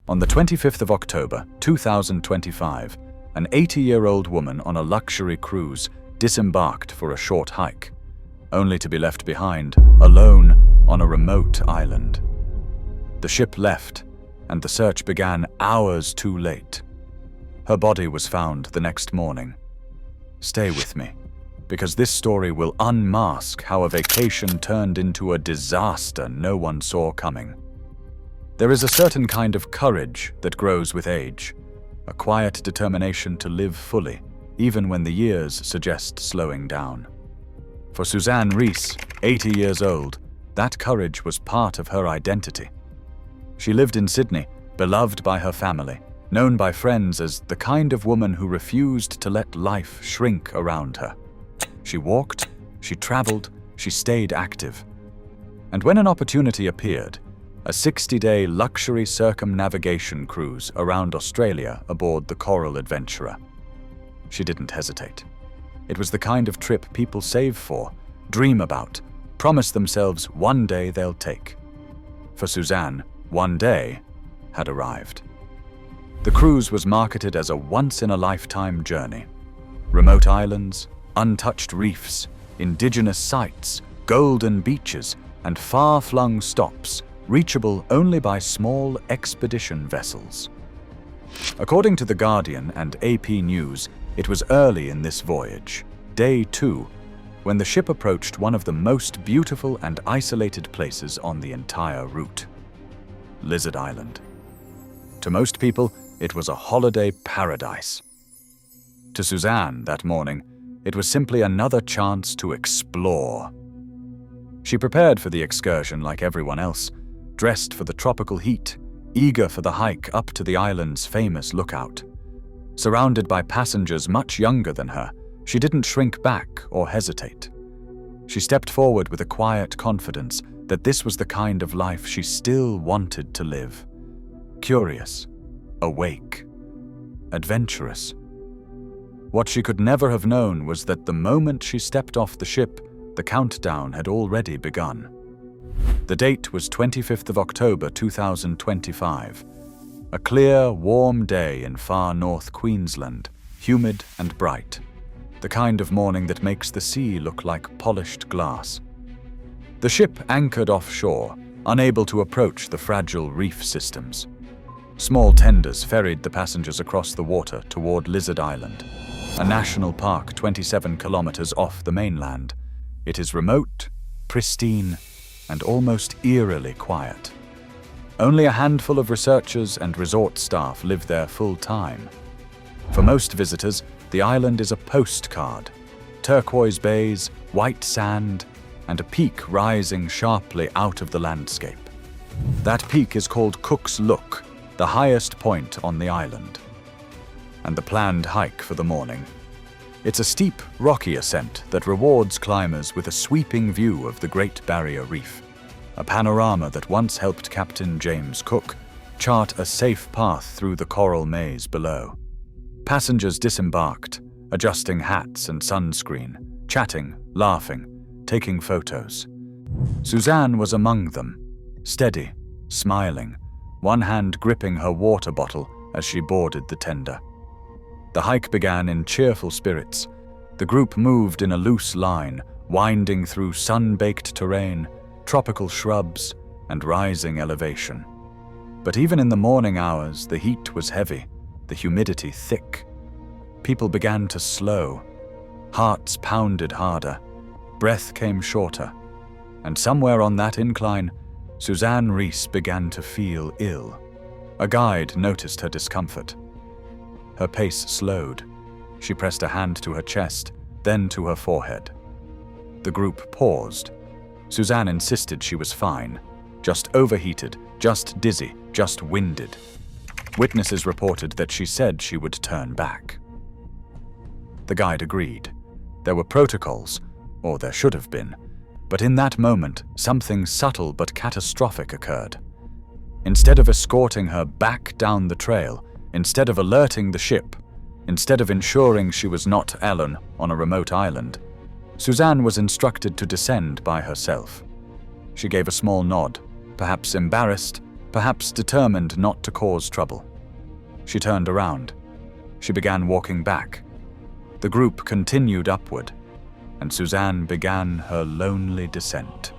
On the 25th of October, 2025, an 80-year-old woman on a luxury cruise disembarked for a short hike, only to be left behind, alone, on a remote island. The ship left, and the search began hours too late. Her body was found the next morning. Stay with me, because this story will unmask how a vacation turned into a disaster no one saw coming. There is a certain kind of courage that grows with age, a quiet determination to live fully, even when the years suggest slowing down. For Suzanne Rees, 80 years old, that courage was part of her identity. She lived in Sydney, beloved by her family, known by friends as the kind of woman who refused to let life shrink around her. She walked, she traveled, she stayed active. And when an opportunity appeared, a 60-day luxury circumnavigation cruise around Australia aboard the Coral Adventurer, she didn't hesitate. It was the kind of trip people save for, dream about, promise themselves one day they'll take. For Suzanne, one day had arrived. The cruise was marketed as a once-in-a-lifetime journey. Remote islands, untouched reefs, indigenous sites, golden beaches, and far-flung stops, reachable only by small expedition vessels. According to The Guardian and AP News, it was early in this voyage, day 2, when the ship approached one of the most beautiful and isolated places on the entire route: Lizard Island. To most people, it was a holiday paradise. To Suzanne that morning, it was simply another chance to explore. She prepared for the excursion like everyone else, dressed for the tropical heat, eager for the hike up to the island's famous lookout. Surrounded by passengers much younger than her, she didn't shrink back or hesitate. She stepped forward with a quiet confidence that this was the kind of life she still wanted to live. Curious, awake, adventurous. What she could never have known was that the moment she stepped off the ship, the countdown had already begun. The date was 25th of October 2025. A clear, warm day in far north Queensland, humid and bright. The kind of morning that makes the sea look like polished glass. The ship anchored offshore, unable to approach the fragile reef systems. Small tenders ferried the passengers across the water toward Lizard Island, a national park 27 kilometers off the mainland. It is remote, pristine, and almost eerily quiet. Only a handful of researchers and resort staff live there full-time. For most visitors, the island is a postcard: turquoise bays, white sand, and a peak rising sharply out of the landscape. That peak is called Cook's Look, the highest point on the island. And the planned hike for the morning. It's a steep, rocky ascent that rewards climbers with a sweeping view of the Great Barrier Reef, a panorama that once helped Captain James Cook chart a safe path through the coral maze below. Passengers disembarked, adjusting hats and sunscreen, chatting, laughing, taking photos. Suzanne was among them, steady, smiling, one hand gripping her water bottle as she boarded the tender. The hike began in cheerful spirits. The group moved in a loose line, winding through sun-baked terrain, tropical shrubs, and rising elevation. But even in the morning hours, the heat was heavy, the humidity thick. People began to slow. Hearts pounded harder. Breath came shorter. And somewhere on that incline, Suzanne Rees began to feel ill. A guide noticed her discomfort. Her pace slowed. She pressed a hand to her chest, then to her forehead. The group paused. Suzanne insisted she was fine, just overheated, just dizzy, just winded. Witnesses reported that she said she would turn back. The guide agreed. There were protocols, or there should have been, but in that moment, something subtle but catastrophic occurred. Instead of escorting her back down the trail, instead of alerting the ship, instead of ensuring she was not alone on a remote island, Suzanne was instructed to descend by herself. She gave a small nod, perhaps embarrassed, perhaps determined not to cause trouble. She turned around. She began walking back. The group continued upward, and Suzanne began her lonely descent.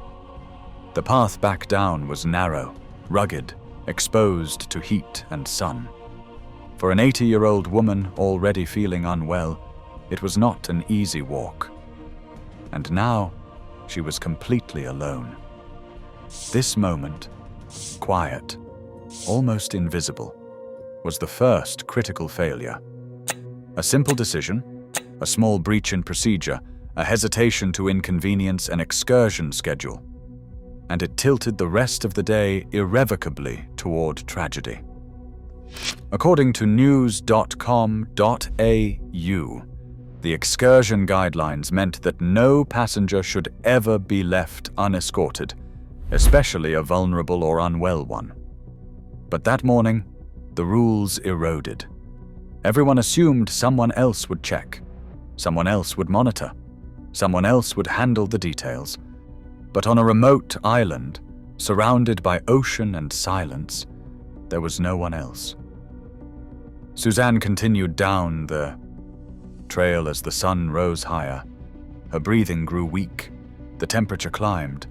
The path back down was narrow, rugged, exposed to heat and sun. For an 80-year-old woman already feeling unwell, it was not an easy walk. And now, she was completely alone. This moment, quiet, almost invisible, was the first critical failure. A simple decision, a small breach in procedure, a hesitation to inconvenience an excursion schedule, and it tilted the rest of the day irrevocably toward tragedy. According to news.com.au, the excursion guidelines meant that no passenger should ever be left unescorted, especially a vulnerable or unwell one. But that morning, the rules eroded. Everyone assumed someone else would check, someone else would monitor, someone else would handle the details. But on a remote island, surrounded by ocean and silence, there was no one else. Suzanne continued down the trail as the sun rose higher. Her breathing grew weak. The temperature climbed.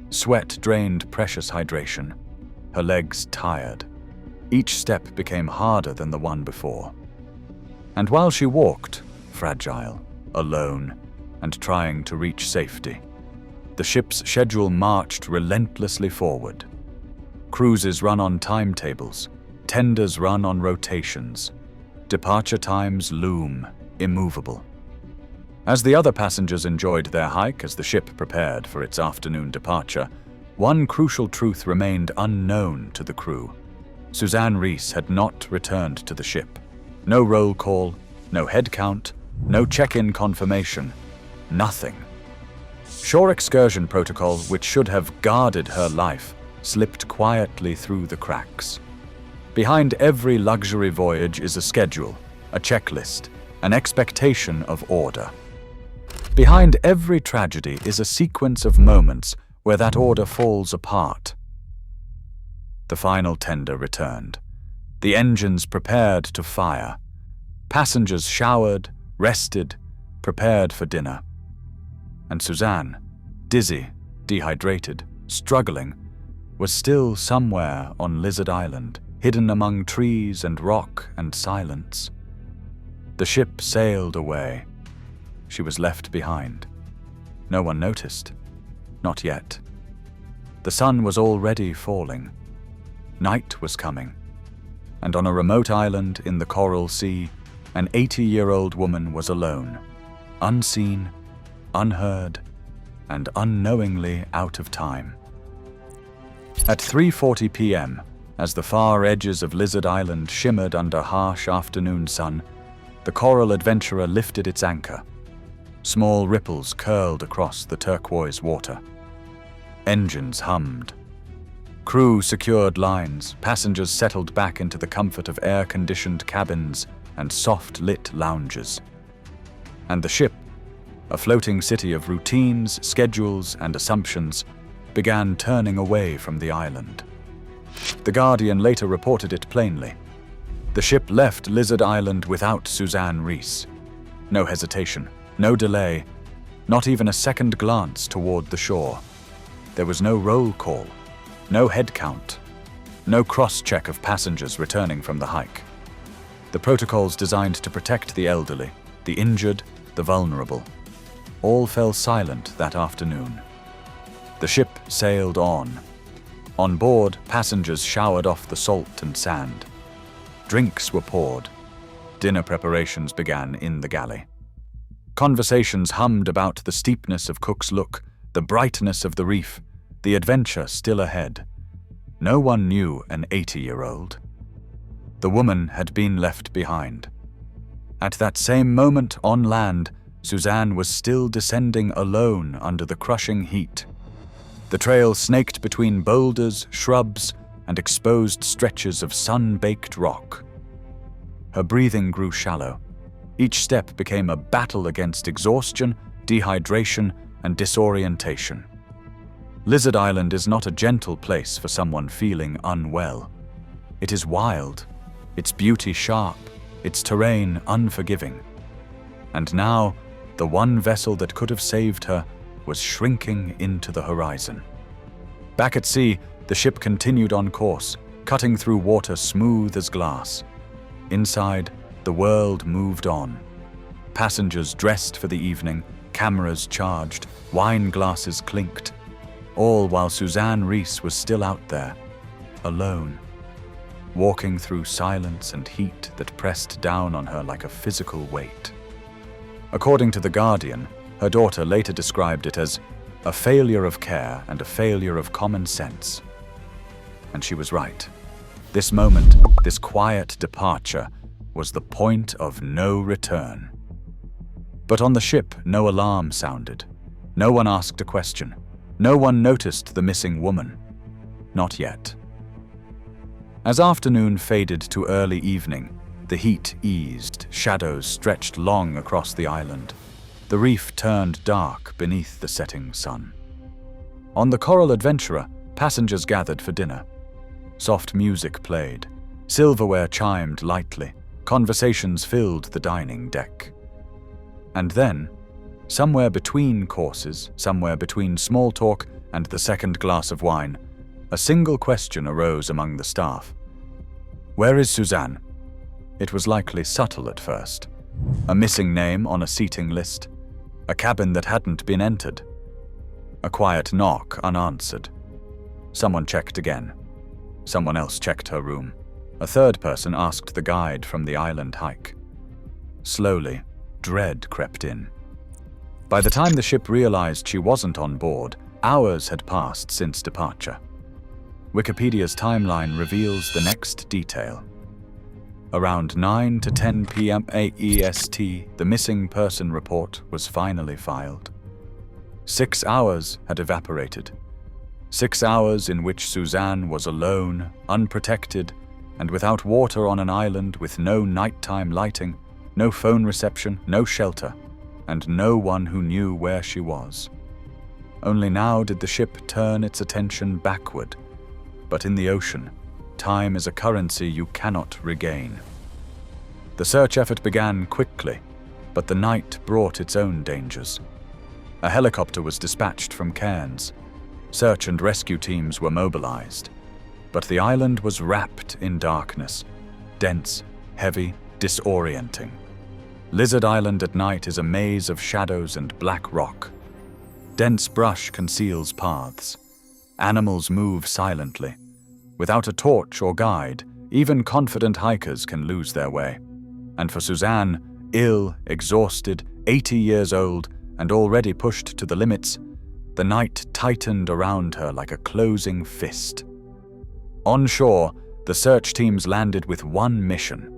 Sweat drained precious hydration. Her legs tired. Each step became harder than the one before. And while she walked, fragile, alone, and trying to reach safety, the ship's schedule marched relentlessly forward. Cruises run on timetables, tenders run on rotations. Departure times loom, immovable. As the other passengers enjoyed their hike as the ship prepared for its afternoon departure, one crucial truth remained unknown to the crew. Suzanne Rees had not returned to the ship. No roll call, no head count, no check-in confirmation, nothing. Shore excursion protocol, which should have guarded her life, slipped quietly through the cracks. Behind every luxury voyage is a schedule, a checklist, an expectation of order. Behind every tragedy is a sequence of moments where that order falls apart. The final tender returned. The engines prepared to fire. Passengers showered, rested, prepared for dinner. And Suzanne, dizzy, dehydrated, struggling, was still somewhere on Lizard Island, hidden among trees and rock and silence. The ship sailed away. She was left behind. No one noticed. Not yet. The sun was already falling. Night was coming. And on a remote island in the Coral Sea, an 80-year-old woman was alone, unseen, unheard, and unknowingly out of time. At 3:40 p.m., as the far edges of Lizard Island shimmered under harsh afternoon sun, the Coral adventurer lifted its anchor. Small ripples curled across the turquoise water. Engines hummed. Crew secured lines, passengers settled back into the comfort of air-conditioned cabins and soft-lit lounges. And the ship, a floating city of routines, schedules, and assumptions, began turning away from the island. The Guardian later reported it plainly. The ship left Lizard Island without Suzanne Rees. No hesitation, no delay, not even a second glance toward the shore. There was no roll call, no head count, no cross-check of passengers returning from the hike. The protocols designed to protect the elderly, the injured, the vulnerable, all fell silent that afternoon. The ship sailed on. On board, passengers showered off the salt and sand. Drinks were poured. Dinner preparations began in the galley. Conversations hummed about the steepness of Cook's Look, the brightness of the reef, the adventure still ahead. No one knew an 80-year-old. The woman had been left behind. At that same moment on land, Suzanne was still descending alone under the crushing heat. The trail snaked between boulders, shrubs, and exposed stretches of sun-baked rock. Her breathing grew shallow. Each step became a battle against exhaustion, dehydration, and disorientation. Lizard Island is not a gentle place for someone feeling unwell. It is wild, its beauty sharp, its terrain unforgiving. And now, the one vessel that could have saved her was shrinking into the horizon. Back at sea, the ship continued on course, cutting through water smooth as glass. Inside, the world moved on. Passengers dressed for the evening, cameras charged, wine glasses clinked, all while Suzanne Rees was still out there, alone, walking through silence and heat that pressed down on her like a physical weight. According to The Guardian, her daughter later described it as a failure of care and a failure of common sense. And she was right. This moment, this quiet departure, was the point of no return. But on the ship, no alarm sounded. No one asked a question. No one noticed the missing woman. Not yet. As afternoon faded to early evening, the heat eased, shadows stretched long across the island. The reef turned dark beneath the setting sun. On the Coral Adventurer, passengers gathered for dinner. Soft music played. Silverware chimed lightly. Conversations filled the dining deck. And then, somewhere between courses, somewhere between small talk and the second glass of wine, a single question arose among the staff. "Where is Suzanne?" It was likely subtle at first. A missing name on a seating list. A cabin that hadn't been entered. A quiet knock unanswered. Someone checked again. Someone else checked her room. A third person asked the guide from the island hike. Slowly, dread crept in. By the time the ship realized she wasn't on board, hours had passed since departure. Wikipedia's timeline reveals the next detail. Around 9 to 10 p.m. AEST, the missing person report was finally filed. 6 hours had evaporated. 6 hours in which Suzanne was alone, unprotected, and without water on an island with no nighttime lighting, no phone reception, no shelter, and no one who knew where she was. Only now did the ship turn its attention backward. But in the ocean, time is a currency you cannot regain. The search effort began quickly, but the night brought its own dangers. A helicopter was dispatched from Cairns. Search and rescue teams were mobilized. But the island was wrapped in darkness, dense, heavy, disorienting. Lizard Island at night is a maze of shadows and black rock. Dense brush conceals paths. Animals move silently. Without a torch or guide, even confident hikers can lose their way. And for Suzanne, ill, exhausted, 80 years old, and already pushed to the limits, the night tightened around her like a closing fist. On shore, the search teams landed with one mission: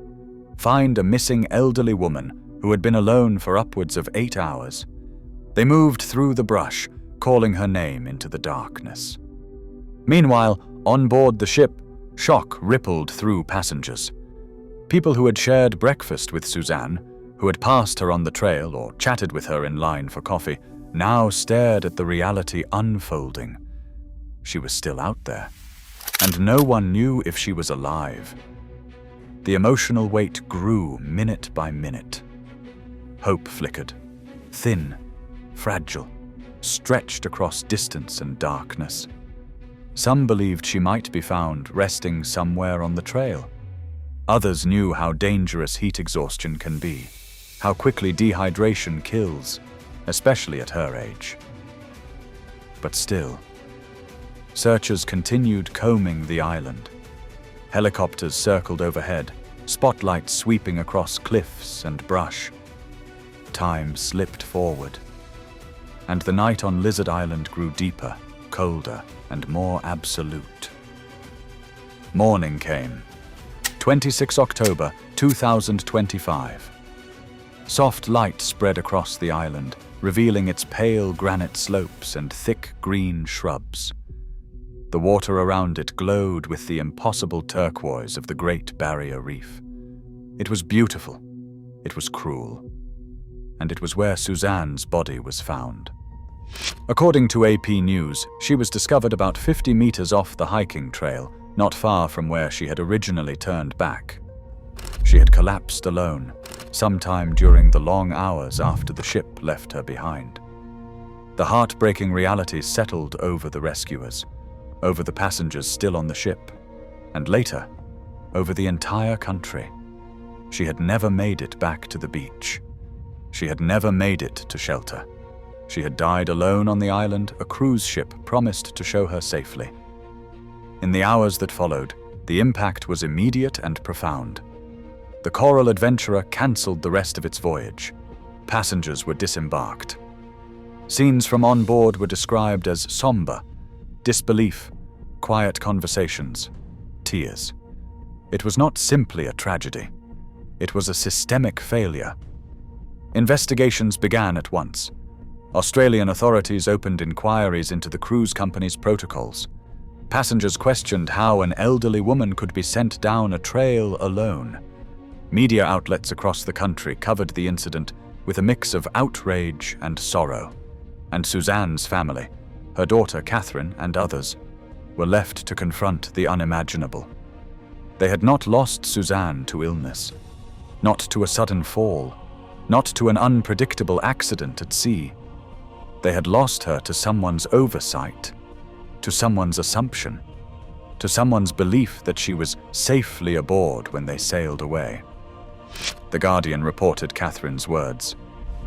find a missing elderly woman who had been alone for upwards of 8 hours. They moved through the brush, calling her name into the darkness. Meanwhile, on board the ship, shock rippled through passengers. People who had shared breakfast with Suzanne, who had passed her on the trail or chatted with her in line for coffee, now stared at the reality unfolding. She was still out there, and no one knew if she was alive. The emotional weight grew minute by minute. Hope flickered, thin, fragile, stretched across distance and darkness. Some believed she might be found resting somewhere on the trail. Others knew how dangerous heat exhaustion can be, how quickly dehydration kills, especially at her age. But still, searchers continued combing the island. Helicopters circled overhead, spotlights sweeping across cliffs and brush. Time slipped forward, and the night on Lizard Island grew deeper, colder, and more absolute. Morning came. 26 October 2025. Soft light spread across the island, revealing its pale granite slopes and thick green shrubs. The water around it glowed with the impossible turquoise of the Great Barrier Reef. It was beautiful. It was cruel. And it was where Suzanne's body was found. According to AP News, she was discovered about 50 meters off the hiking trail, not far from where she had originally turned back. She had collapsed alone, sometime during the long hours after the ship left her behind. The heartbreaking reality settled over the rescuers, over the passengers still on the ship, and later, over the entire country. She had never made it back to the beach. She had never made it to shelter. She had died alone on the island a cruise ship promised to show her safely. In the hours that followed, the impact was immediate and profound. The Coral Adventurer cancelled the rest of its voyage. Passengers were disembarked. Scenes from on board were described as somber, disbelief, quiet conversations, tears. It was not simply a tragedy. It was a systemic failure. Investigations began at once. Australian authorities opened inquiries into the cruise company's protocols. Passengers questioned how an elderly woman could be sent down a trail alone. Media outlets across the country covered the incident with a mix of outrage and sorrow. And Suzanne's family, her daughter Catherine and others, were left to confront the unimaginable. They had not lost Suzanne to illness, not to a sudden fall, not to an unpredictable accident at sea. They had lost her to someone's oversight, to someone's assumption, to someone's belief that she was safely aboard when they sailed away. The Guardian reported Catherine's words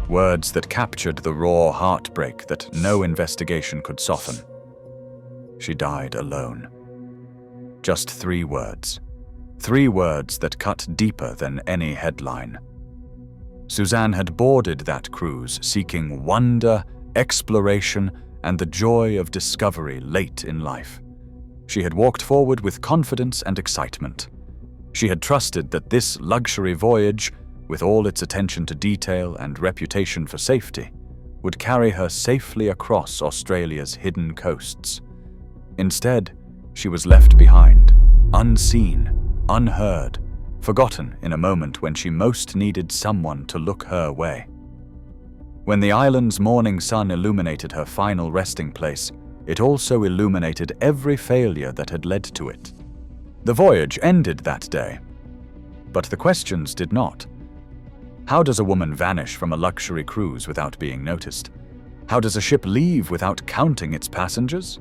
that captured the raw heartbreak that no investigation could soften. She died alone. Just 3 words. 3 words that cut deeper than any headline. Suzanne had boarded that cruise seeking wonder, exploration, and the joy of discovery late in life. She had walked forward with confidence and excitement. She had trusted that this luxury voyage, with all its attention to detail and reputation for safety, would carry her safely across Australia's hidden coasts. Instead, she was left behind, unseen, unheard, forgotten in a moment when she most needed someone to look her way. When the island's morning sun illuminated her final resting place, it also illuminated every failure that had led to it. The voyage ended that day, but the questions did not. How does a woman vanish from a luxury cruise without being noticed? How does a ship leave without counting its passengers?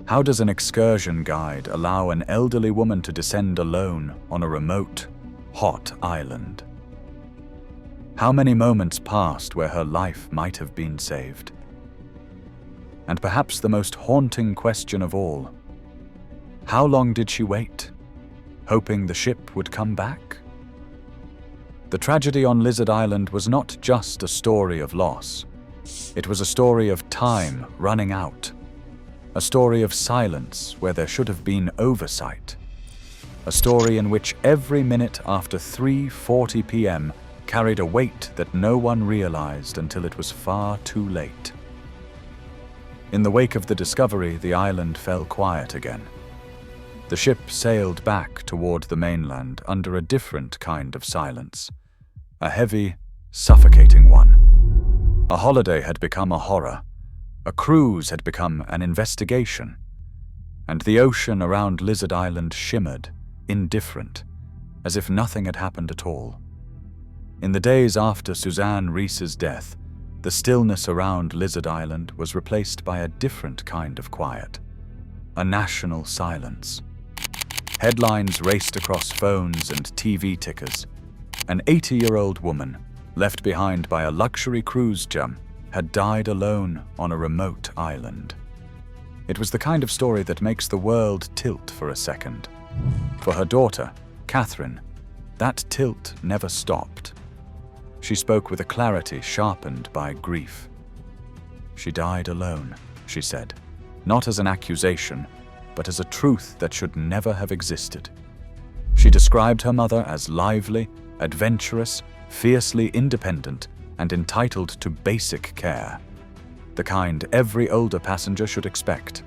How does an excursion guide allow an elderly woman to descend alone on a remote, hot island? How many moments passed where her life might have been saved? And perhaps the most haunting question of all, how long did she wait, hoping the ship would come back? The tragedy on Lizard Island was not just a story of loss. It was a story of time running out. A story of silence where there should have been oversight. A story in which every minute after 3:40 p.m. carried a weight that no one realized until it was far too late. In the wake of the discovery, the island fell quiet again. The ship sailed back toward the mainland under a different kind of silence. A heavy, suffocating one. A holiday had become a horror. A cruise had become an investigation. And the ocean around Lizard Island shimmered, indifferent, as if nothing had happened at all. In the days after Suzanne Rees's death, the stillness around Lizard Island was replaced by a different kind of quiet. A national silence. Headlines raced across phones and TV tickers. An 80-year-old woman, left behind by a luxury cruise chum, had died alone on a remote island. It was the kind of story that makes the world tilt for a second. For her daughter, Catherine, that tilt never stopped. She spoke with a clarity sharpened by grief. She died alone, she said, not as an accusation, but as a truth that should never have existed. She described her mother as lively, adventurous, fiercely independent, and entitled to basic care, the kind every older passenger should expect.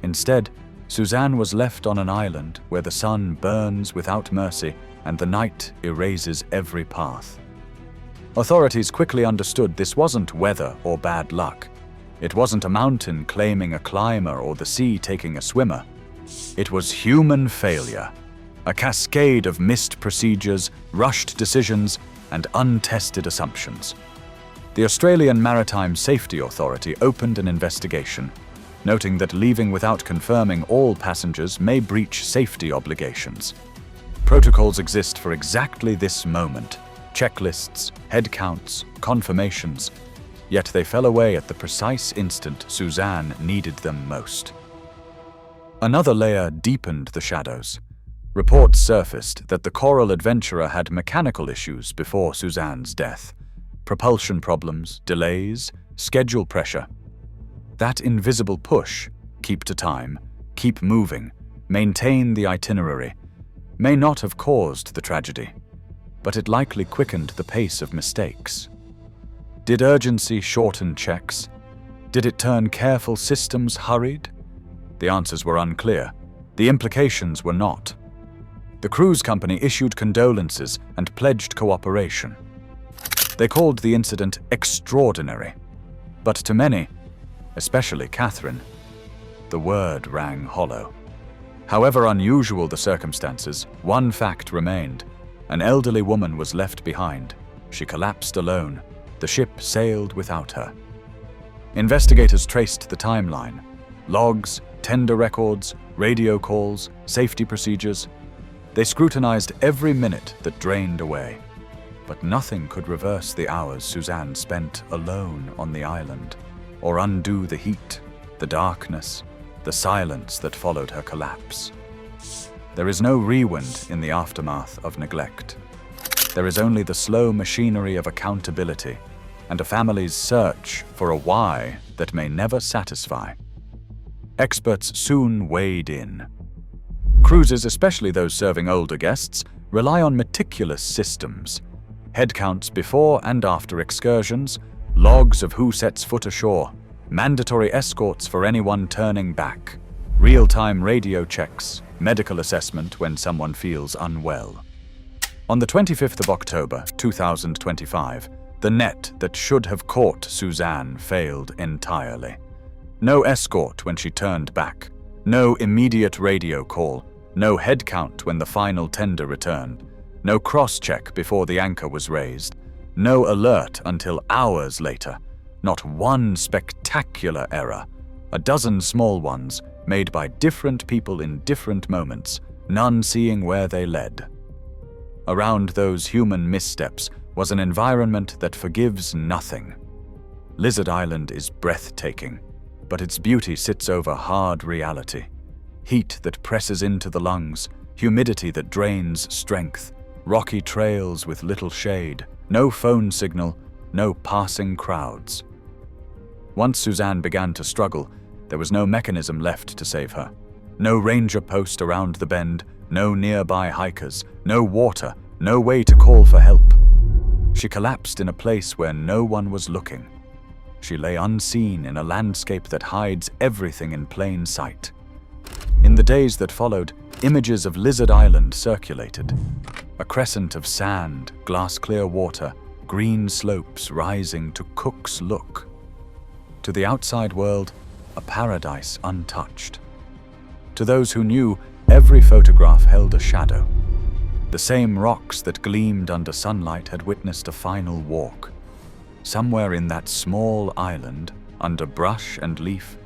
Instead, Suzanne was left on an island where the sun burns without mercy and the night erases every path. Authorities quickly understood this wasn't weather or bad luck. It wasn't a mountain claiming a climber or the sea taking a swimmer. It was human failure, a cascade of missed procedures, rushed decisions, and untested assumptions. The Australian Maritime Safety Authority opened an investigation, noting that leaving without confirming all passengers may breach safety obligations. Protocols exist for exactly this moment: checklists, headcounts, confirmations, yet they fell away at the precise instant Suzanne needed them most. Another layer deepened the shadows. Reports surfaced that the coral adventurer had mechanical issues before Suzanne's death. Propulsion problems, delays, schedule pressure. That invisible push, keep to time, keep moving, maintain the itinerary, may not have caused the tragedy, but it likely quickened the pace of mistakes. Did urgency shorten checks? Did it turn careful systems hurried? The answers were unclear. The implications were not. The cruise company issued condolences and pledged cooperation. They called the incident extraordinary, but to many, especially Catherine, the word rang hollow. However unusual the circumstances, one fact remained. An elderly woman was left behind. She collapsed alone. The ship sailed without her. Investigators traced the timeline: logs, tender records, radio calls, safety procedures. They scrutinized every minute that drained away. But nothing could reverse the hours Suzanne spent alone on the island, or undo the heat, the darkness, the silence that followed her collapse. There is no rewind in the aftermath of neglect. There is only the slow machinery of accountability and a family's search for a why that may never satisfy. Experts soon weighed in. Cruises, especially those serving older guests, rely on meticulous systems. Headcounts before and after excursions, logs of who sets foot ashore, mandatory escorts for anyone turning back, real-time radio checks, medical assessment when someone feels unwell. On the 25th of October, 2025, the net that should have caught Suzanne failed entirely. No escort when she turned back, no immediate radio call, no headcount when the final tender returned, no cross-check before the anchor was raised, no alert until hours later, not one spectacular error, a dozen small ones made by different people in different moments, none seeing where they led. Around those human missteps was an environment that forgives nothing. Lizard Island is breathtaking, but its beauty sits over hard reality. Heat that presses into the lungs, humidity that drains strength, rocky trails with little shade, no phone signal, no passing crowds. Once Suzanne began to struggle, there was no mechanism left to save her. No ranger post around the bend, no nearby hikers, no water, no way to call for help. She collapsed in a place where no one was looking. She lay unseen in a landscape that hides everything in plain sight. In the days that followed, images of Lizard Island circulated. A crescent of sand, glass-clear water, green slopes rising to Cook's Look. To the outside world, a paradise untouched. To those who knew, every photograph held a shadow. The same rocks that gleamed under sunlight had witnessed a final walk. Somewhere in that small island, under brush and leaf,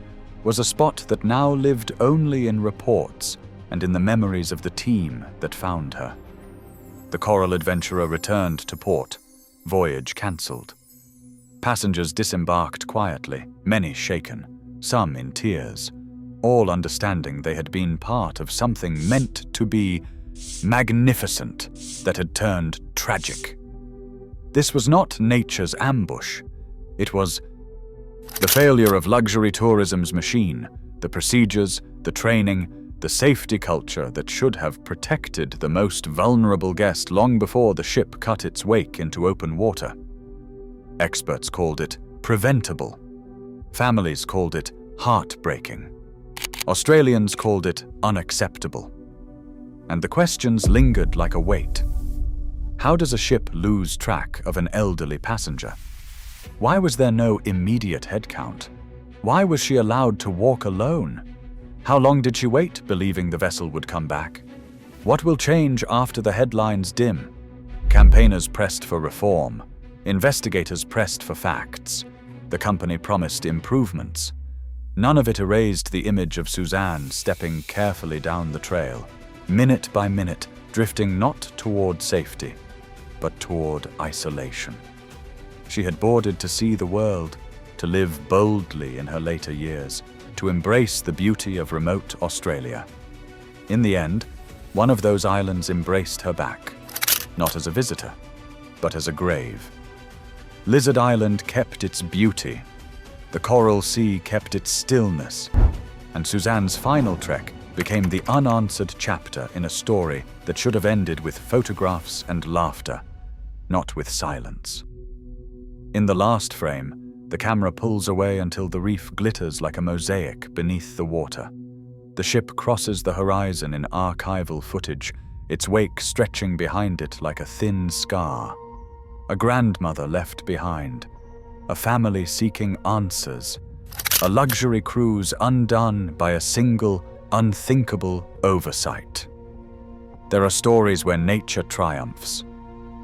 was a spot that now lived only in reports and in the memories of the team that found her. The coral adventurer returned to port, voyage cancelled. Passengers disembarked quietly, many shaken, some in tears, all understanding they had been part of something meant to be magnificent that had turned tragic. This was not nature's ambush. It was the failure of luxury tourism's machine, the procedures, the training, the safety culture that should have protected the most vulnerable guest long before the ship cut its wake into open water. Experts called it preventable. Families called it heartbreaking. Australians called it unacceptable. And the questions lingered like a weight. How does a ship lose track of an elderly passenger? Why was there no immediate headcount? Why was she allowed to walk alone? How long did she wait, believing the vessel would come back? What will change after the headlines dim? Campaigners pressed for reform. Investigators pressed for facts. The company promised improvements. None of it erased the image of Suzanne stepping carefully down the trail, minute by minute, drifting not toward safety, but toward isolation. She had boarded to see the world, to live boldly in her later years, to embrace the beauty of remote Australia. In the end, one of those islands embraced her back, not as a visitor, but as a grave. Lizard Island kept its beauty. The Coral Sea kept its stillness. And Suzanne's final trek became the unanswered chapter in a story that should have ended with photographs and laughter, not with silence. In the last frame, the camera pulls away until the reef glitters like a mosaic beneath the water. The ship crosses the horizon in archival footage, its wake stretching behind it like a thin scar. A grandmother left behind, a family seeking answers, a luxury cruise undone by a single, unthinkable oversight. There are stories where nature triumphs.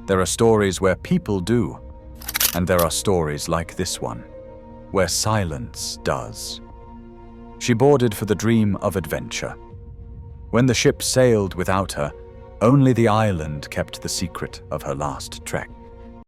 There are stories where people do. And there are stories like this one, where silence does. She boarded for the dream of adventure. When the ship sailed without her, only the island kept the secret of her last trek.